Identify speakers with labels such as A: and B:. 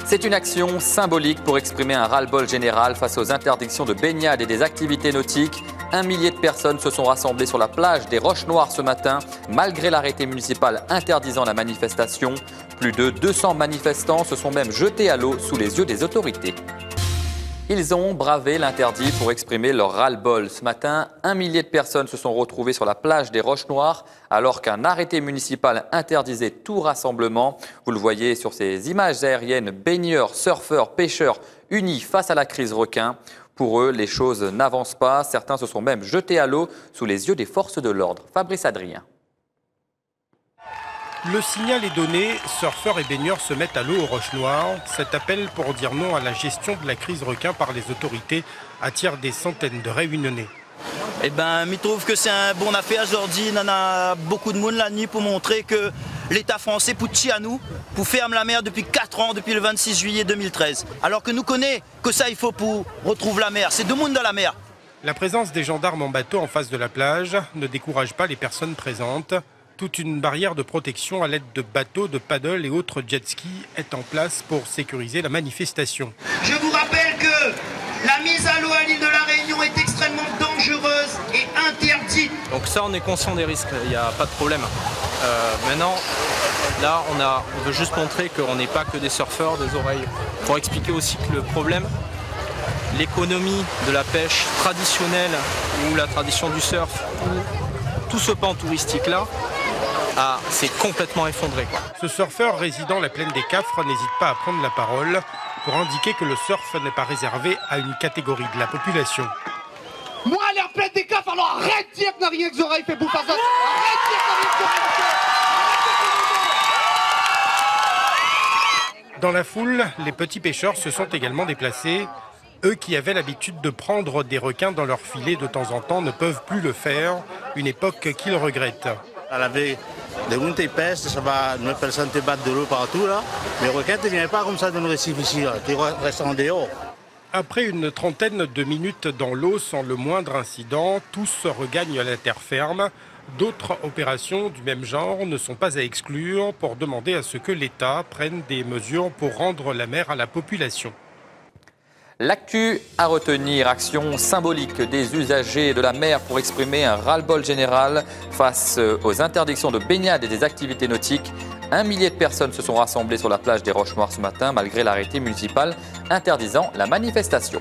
A: C'est une action symbolique pour exprimer un ras-le-bol général face aux interdictions de baignade et des activités nautiques. 1 millier de personnes se sont rassemblées sur la plage des Roches-Noires ce matin, malgré l'arrêté municipal interdisant la manifestation. Plus de 200 manifestants se sont même jetés à l'eau sous les yeux des autorités. Ils ont bravé l'interdit pour exprimer leur ras-le-bol. Ce matin, 1 millier de personnes se sont retrouvées sur la plage des Roches-Noires alors qu'un arrêté municipal interdisait tout rassemblement. Vous le voyez sur ces images aériennes, baigneurs, surfeurs, pêcheurs unis face à la crise requin. Pour eux, les choses n'avancent pas. Certains se sont même jetés à l'eau sous les yeux des forces de l'ordre. Fabrice Adrien.
B: Le signal est donné, surfeurs et baigneurs se mettent à l'eau aux Roches-Noires. Cet appel pour dire non à la gestion de la crise requin par les autorités attire des centaines de Réunionnais.
C: Eh ben, je trouve que c'est un bon affaire aujourd'hui. Il y en a beaucoup de monde la nuit pour montrer que l'État français poutit à nous, pour fermer la mer depuis 4 ans, depuis le 26 juillet 2013. Alors que nous connaissons que ça il faut pour retrouver la mer. C'est deux mondes dans la mer.
B: La présence des gendarmes en bateau en face de la plage ne décourage pas les personnes présentes. Toute une barrière de protection à l'aide de bateaux, de paddles et autres jet skis est en place pour sécuriser la manifestation.
D: Je vous rappelle que la mise à l'eau à l'île de la Réunion est extrêmement dangereuse et interdite.
E: Donc ça, on est conscient des risques, il n'y a pas de problème. Maintenant, là, on veut juste montrer qu'on n'est pas que des surfeurs, des oreilles. Pour expliquer aussi que le problème, l'économie de la pêche traditionnelle ou la tradition du surf, ou tout ce pan touristique-là, c'est complètement effondré, quoi.
B: Ce surfeur résidant la plaine des Cafres n'hésite pas à prendre la parole pour indiquer que le surf n'est pas réservé à une catégorie de la population.
F: Moi, à l'air plaine des Cafres, alors arrête de dire que n'a rien que Zoreille fait pour faire ça. Arrête de dire que n'a rien que Zoreille fait.
B: Dans la foule, les petits pêcheurs se sont également déplacés. Eux qui avaient l'habitude de prendre des requins dans leur filet de temps en temps ne peuvent plus le faire, une époque qu'ils regrettent.
G: À la veille de monter épaisse, ça va, nos personnes te battent de l'eau partout là. Mais les requins ne viennent pas comme ça dans le récif ici, là. Ils restent en dehors.
B: Après une trentaine de minutes dans l'eau sans le moindre incident, tous regagnent la terre ferme. D'autres opérations du même genre ne sont pas à exclure pour demander à ce que l'État prenne des mesures pour rendre la mer à la population.
A: L'actu à retenir, action symbolique des usagers de la mer pour exprimer un ras-le-bol général face aux interdictions de baignade et des activités nautiques. 1 millier de personnes se sont rassemblées sur la plage des Roches-Noires ce matin malgré l'arrêté municipal interdisant la manifestation.